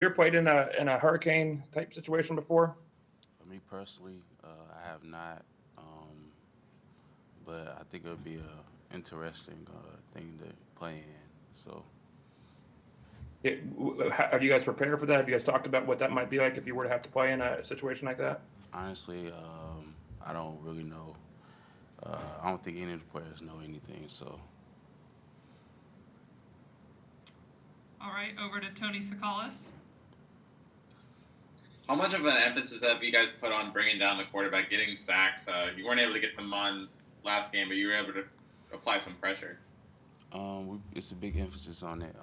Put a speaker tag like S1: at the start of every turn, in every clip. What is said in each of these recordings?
S1: You ever played in a hurricane type situation before?
S2: For me personally, I have not, um, but I think it would be a interesting thing to play in. So
S1: Have you guys prepared for that? Have you guys talked about what that might be like if you were to have to play in a situation like that?
S2: honestly, I don't really know. I don't think any of the players know anything. So
S3: All right, over to Tony Sakalas.
S4: How much of an emphasis have you guys put on bringing down the quarterback, getting sacks? You weren't able to get them on last game, but you were able to apply some pressure.
S2: it's a big emphasis on it.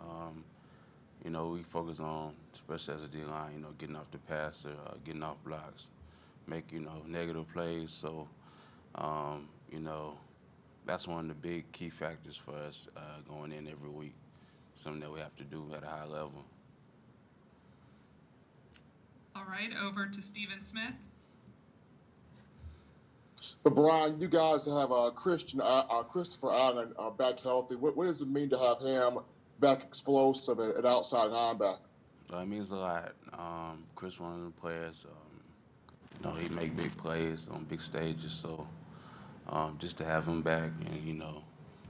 S2: We focus on, especially as a D line, getting off the passer, getting off blocks, make negative plays. So um, you know, that's one of the big key factors for us going in every week. Something that we have to do at a high level.
S3: All right, over to Stephen Smith.
S5: LaBryan, you guys have Christopher Allen back healthy. What does it mean to have him back explosive at outside linebacker?
S2: It means a lot. Chris, one of the players, he make big plays on big stages. So just to have him back and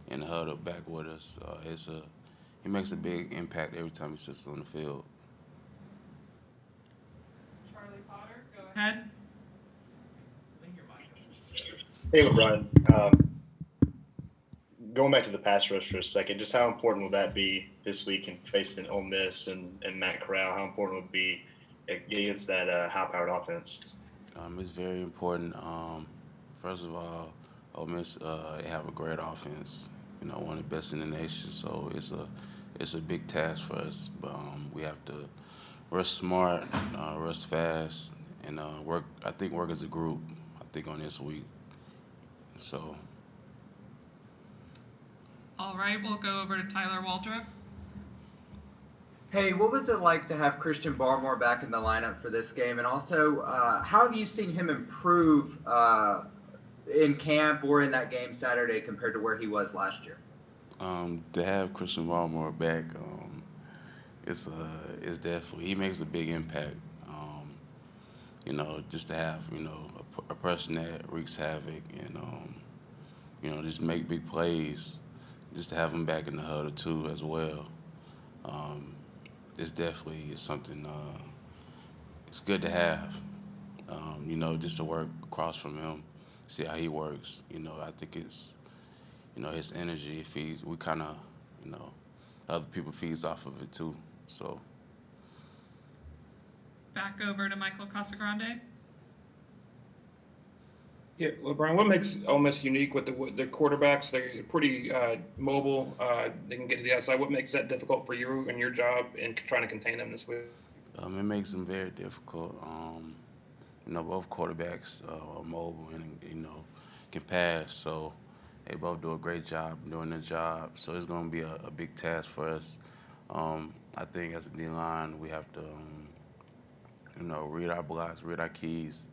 S2: in the huddle back with us, he makes a big impact every time he sits on the field.
S3: Charlie Potter, go ahead.
S6: Hey, LaBryan. Going back to the pass rush for a second, just how important will that be this week in facing Ole Miss and Matt Corral? How important would it be against that high-powered offense?
S2: It's very important. First of all, Ole Miss they have a great offense. One of the best in the nation. So it's a big task for us. But we have to rush smart, rush fast, and work. I think work as a group. I think on this week. So
S3: All right, we'll go over to Tyler Waldrop.
S7: Hey, what was it like to have Christian Barmore back in the lineup for this game? And also, how have you seen him improve in camp or in that game Saturday compared to where he was last year?
S2: to have Christian Baltimore back, it's definitely he makes a big impact. Just to have a person that wreaks havoc and just make big plays, just to have him back in the huddle too as well. Um, it's definitely something. It's good to have. Just to work across from him, see how he works. I think it's his energy. It feeds. We kind of you know other people feeds off of it too. So
S3: Back over to Michael Casagrande.
S1: Yeah, LeBron, what makes Ole Miss unique with the quarterbacks? They're pretty mobile. They can get to the outside. What makes that difficult for you and your job in trying to contain them this week?
S2: it makes them very difficult. Both quarterbacks are mobile and can pass. So they both do a great job doing their job. So it's going to be a big task for us. I think as a D line, we have to read our blocks, read our keys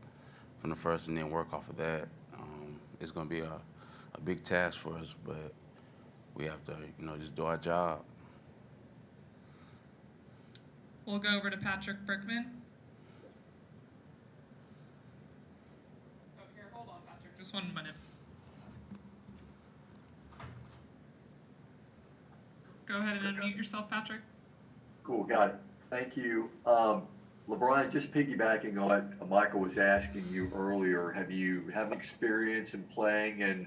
S2: from the first, and then work off of that. It's going to be a big task for us, but we have to just do our job.
S3: We'll go over to Patrick Brickman. Oh, here, hold on, Patrick. Just 1 minute. Go ahead and unmute yourself, Patrick.
S8: Cool, got it. Thank you. LeBron, just piggybacking on what Michael was asking you earlier, have you have experience in playing in,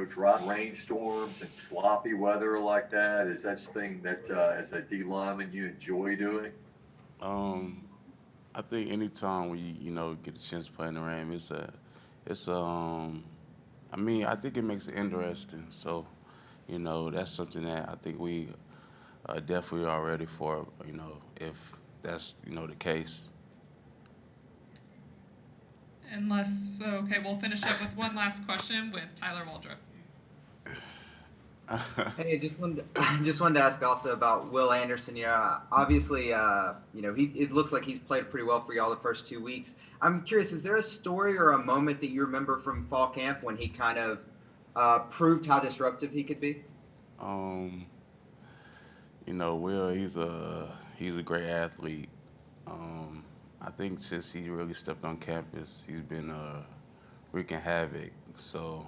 S8: dry rainstorms and sloppy weather like that? Is that something that, as a D lineman, you enjoy doing?
S2: Um, I think anytime we get a chance to play in the rain, it's I think it makes it interesting. So that's something that I think we definitely are ready for. If that's the case.
S3: Okay, we'll finish up with one last question with Tyler Waldrop.
S7: Hey, just wanted to ask also about Will Anderson. Yeah, obviously, it looks like he's played pretty well for y'all the first 2 weeks. I'm curious, is there a story or a moment that you remember from fall camp when he kind of proved how disruptive he could be?
S2: Will, he's a great athlete. I think since he really stepped on campus, he's been wreaking havoc. So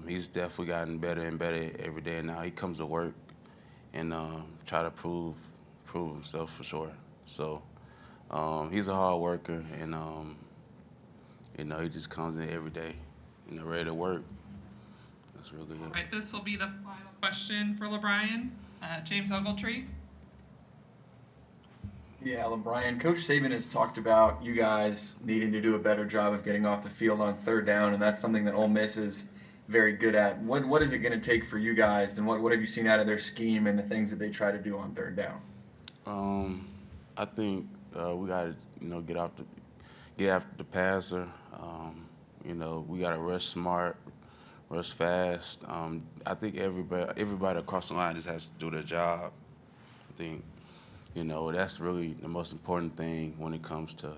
S2: he's definitely gotten better and better every day. And now he comes to work and try to prove himself for sure. So he's a hard worker, and he just comes in every day, ready to work. That's really
S3: All
S2: it.
S3: right, this will be the final question for LaBryan. James Ogletree.
S9: Yeah, LaBryan, Coach Saban has talked about you guys needing to do a better job of getting off the field on third down, and that's something that Ole Miss is very good at. What is it going to take for you guys, and what have you seen out of their scheme and the things that they try to do on third down?
S2: I think we got to get after the passer. We got to rush smart, rush fast. I think everybody across the line just has to do their job. I think that's really the most important thing when it comes to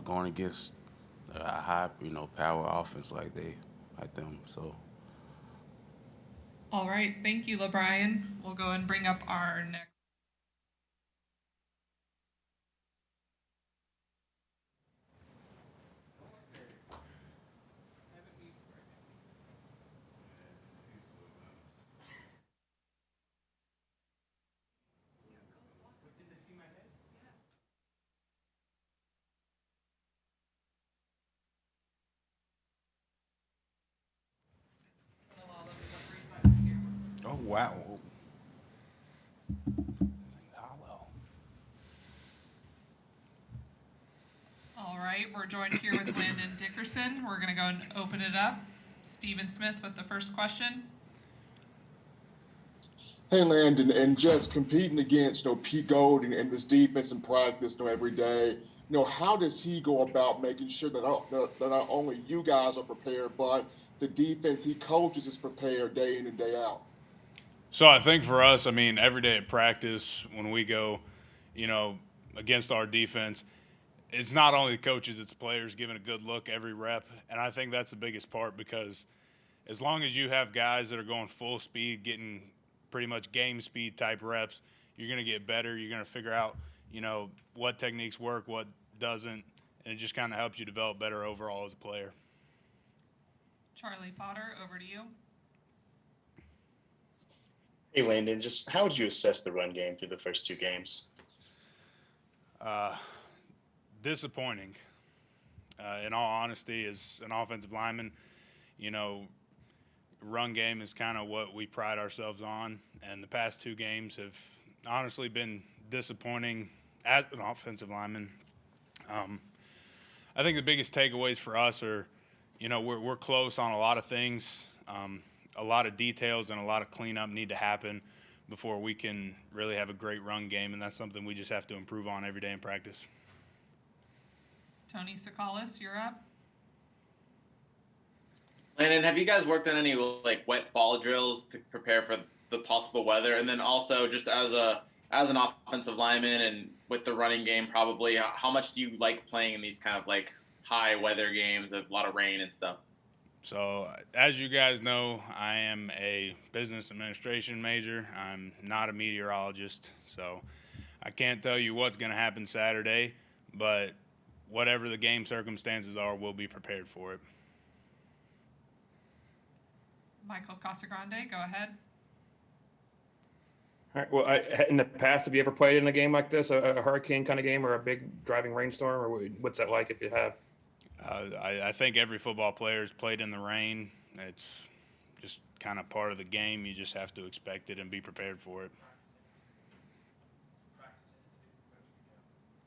S2: going against a high power offense like them. So.
S3: All right, thank you, LaBryan. We'll go and bring up our next.
S10: Oh, wow. Hollow.
S3: All right, we're joined here with Landon Dickerson. We're going to go and open it up. Stephen Smith with the first question.
S5: Hey, Landon, and just competing against Pete Gold and this defense in practice every day. How does he go about making sure that not only you guys are prepared, but the defense he coaches is prepared day in and day out?
S10: So I think for us, every day at practice when we go, against our defense, it's not only the coaches, it's the players giving a good look every rep. And I think that's the biggest part, because as long as you have guys that are going full speed, getting pretty much game speed type reps, you're going to get better. You're going to figure out, what techniques work, what doesn't, and it just kind of helps you develop better overall as a player.
S3: Charlie Potter, over to you.
S6: Hey, Landon, just how would you assess the run game through the first two games?
S10: Disappointing. In all honesty, as an offensive lineman, run game is kind of what we pride ourselves on, and the past two games have honestly been disappointing as an offensive lineman. I think the biggest takeaways for us are, we're close on a lot of things. A lot of details and a lot of cleanup need to happen before we can really have a great run game, and that's something we just have to improve on every day in practice.
S3: Tony Sakalis, you're up.
S4: Landon, have you guys worked on any wet ball drills to prepare for the possible weather? And then also, just as an offensive lineman and with the running game, probably, how much do you like playing in these kind of high weather games, a lot of rain and stuff?
S10: So, as you guys know, I am a business administration major. I'm not a meteorologist, so I can't tell you what's going to happen Saturday, but whatever the game circumstances are, we'll be prepared for it.
S3: Michael Casagrande, go ahead.
S1: All right. Well, in the past, have you ever played in a game like this, a hurricane kind of game, or a big driving rainstorm, or what's that like if you have?
S10: I think every football player has played in the rain. It's just kind of part of the game. You just have to expect it and be prepared for it.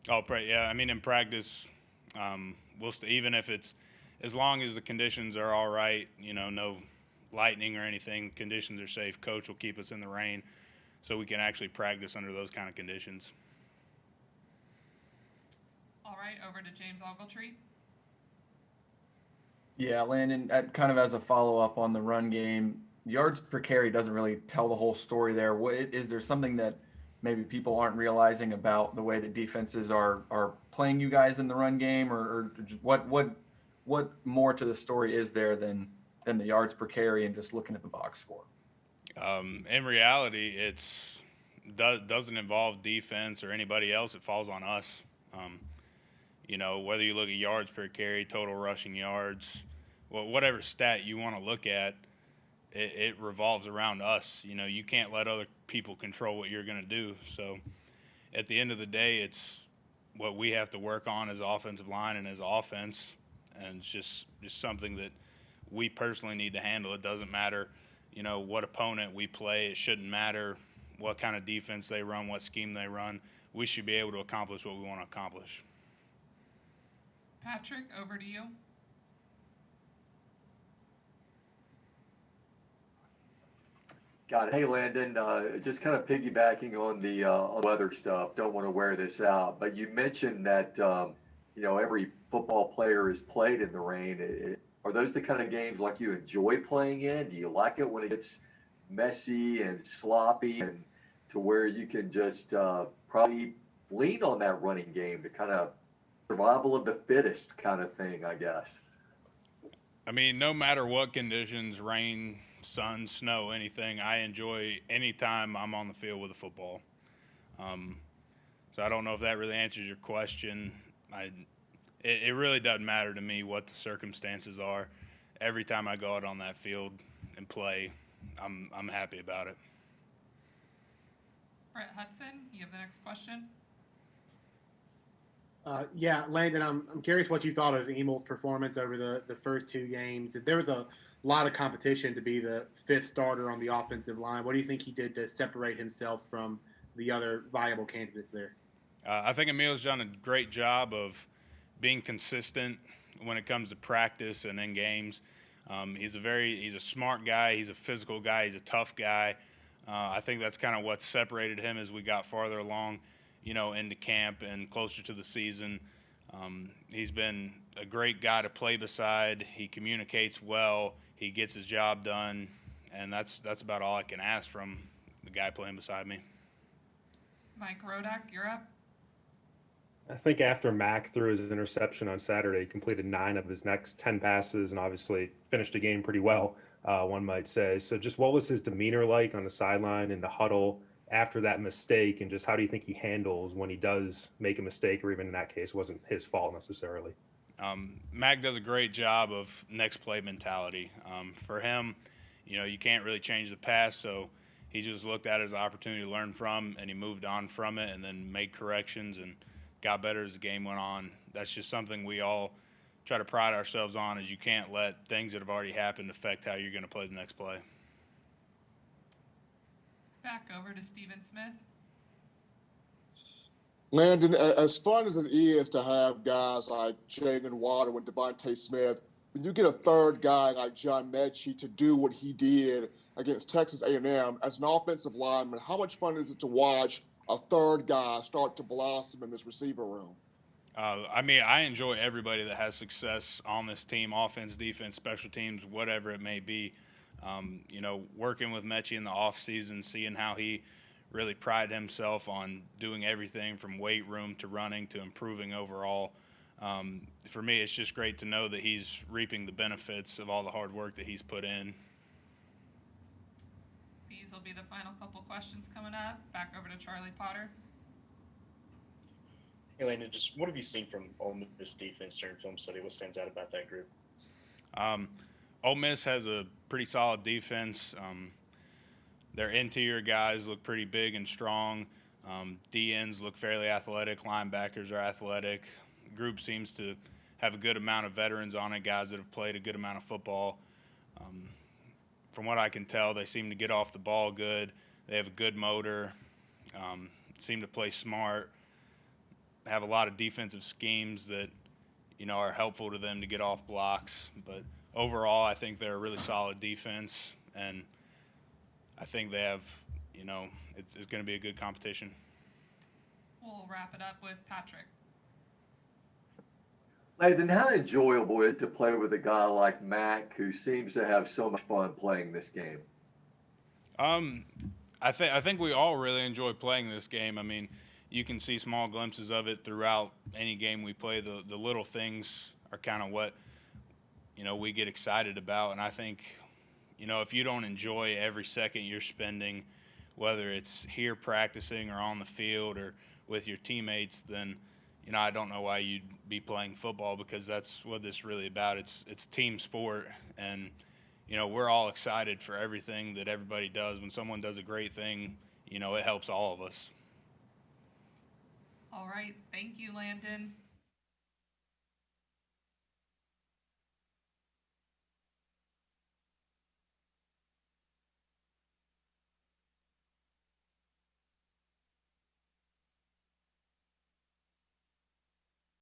S10: Yeah. In practice, even if it's, as long as the conditions are all right, no lightning or anything, conditions are safe. Coach will keep us in the rain so we can actually practice under those kind of conditions.
S3: All right, over to James Ogletree.
S9: Yeah, Landon, kind of as a follow-up on the run game, yards per carry doesn't really tell the whole story there. Is there something that maybe people aren't realizing about the way that defenses are playing you guys in the run game, or what more to the story is there than the yards per carry and just looking at the box score?
S10: In reality, it's doesn't involve defense or anybody else, it falls on us. Whether you look at yards per carry, total rushing yards, whatever stat you want to look at, it revolves around us. You can't let other people control what you're going to do. So at the end of the day, it's what we have to work on as offensive line and as offense, and it's just something that we personally need to handle. It doesn't matter, what opponent we play. It shouldn't matter what kind of defense they run, what scheme they run. We should be able to accomplish what we want to accomplish.
S3: Patrick, over to you.
S8: Got it. Hey, Landon, just kind of piggybacking on the weather stuff. Don't want to wear this out, but you mentioned that every football player is played in the rain. Are those the kind of games like you enjoy playing in? Do you like it when it gets messy and sloppy, and to where you can just probably lean on that running game to kind of survival of the fittest kind of thing, I guess?
S10: I mean, no matter what conditions, rain, sun, snow, anything, I enjoy any time I'm on the field with a football. So I don't know if that really answers your question. It really doesn't matter to me what the circumstances are. Every time I go out on that field and play, I'm happy about it.
S3: Brett Hudson, you have the next question.
S11: Yeah, Landon, I'm curious what you thought of Emel's performance over the first two games. There was a lot of competition to be the fifth starter on the offensive line. What do you think he did to separate himself from the other viable candidates there?
S10: I think Emil's done a great job of being consistent when it comes to practice and in games. He's a smart guy. He's a physical guy. He's a tough guy. I think that's kind of what separated him as we got farther along, into camp and closer to the season. He's been a great guy to play beside. He communicates well. He gets his job done, and that's about all I can ask from the guy playing beside me.
S3: Mike Rodak, you're up.
S12: I think after Mack threw his interception on Saturday, he completed 9 of his next 10 passes and obviously finished the game pretty well, one might say. So just what was his demeanor like on the sideline in the huddle after that mistake, and just how do you think he handles when he does make a mistake, or even in that case, wasn't his fault necessarily?
S10: Mac does a great job of next play mentality. For him, you can't really change the past, so he just looked at it as an opportunity to learn from, and he moved on from it and then made corrections and got better as the game went on. That's just something we all try to pride ourselves on, is you can't let things that have already happened affect how you're going to play the next play.
S3: Back over to Stephen Smith.
S5: Landon, as fun as it is to have guys like Jalen Water and Devontae Smith, when you get a third guy like John Mechie to do what he did against Texas A&M as an offensive lineman, how much fun is it to watch a third guy start to blossom in this receiver room?
S10: I enjoy everybody that has success on this team, offense, defense, special teams, whatever it may be. Working with Mechie in the offseason, seeing how he really prided himself on doing everything from weight room to running to improving overall. For me, it's just great to know that he's reaping the benefits of all the hard work that he's put in.
S3: These will be the final couple questions coming up. Back over to Charlie Potter.
S6: Hey, Landon, just what have you seen from Ole Miss defense during film study? What stands out about that group?
S10: Ole Miss has a pretty solid defense. Their interior guys look pretty big and strong. DNs look fairly athletic. Linebackers are athletic. Group seems to have a good amount of veterans on it, guys that have played a good amount of football. From what I can tell, they seem to get off the ball good. They have a good motor, seem to play smart, have a lot of defensive schemes that, are helpful to them to get off blocks. But overall, I think they're a really solid defense, and I think they have, it's going to be a good competition.
S3: We'll wrap it up with Patrick.
S8: Landon, how enjoyable is it to play with a guy like Mac, who seems to have so much fun playing this game?
S10: I think we all really enjoy playing this game. I mean, you can see small glimpses of it throughout any game we play. The little things are kind of what, we get excited about. And I think, if you don't enjoy every second you're spending whether it's here practicing or on the field or with your teammates, then I don't know why you'd be playing football, because that's what this is really about. It's team sport, and we're all excited for everything that everybody does. When someone does a great thing, it helps all of us.
S3: All right, thank you, Landon.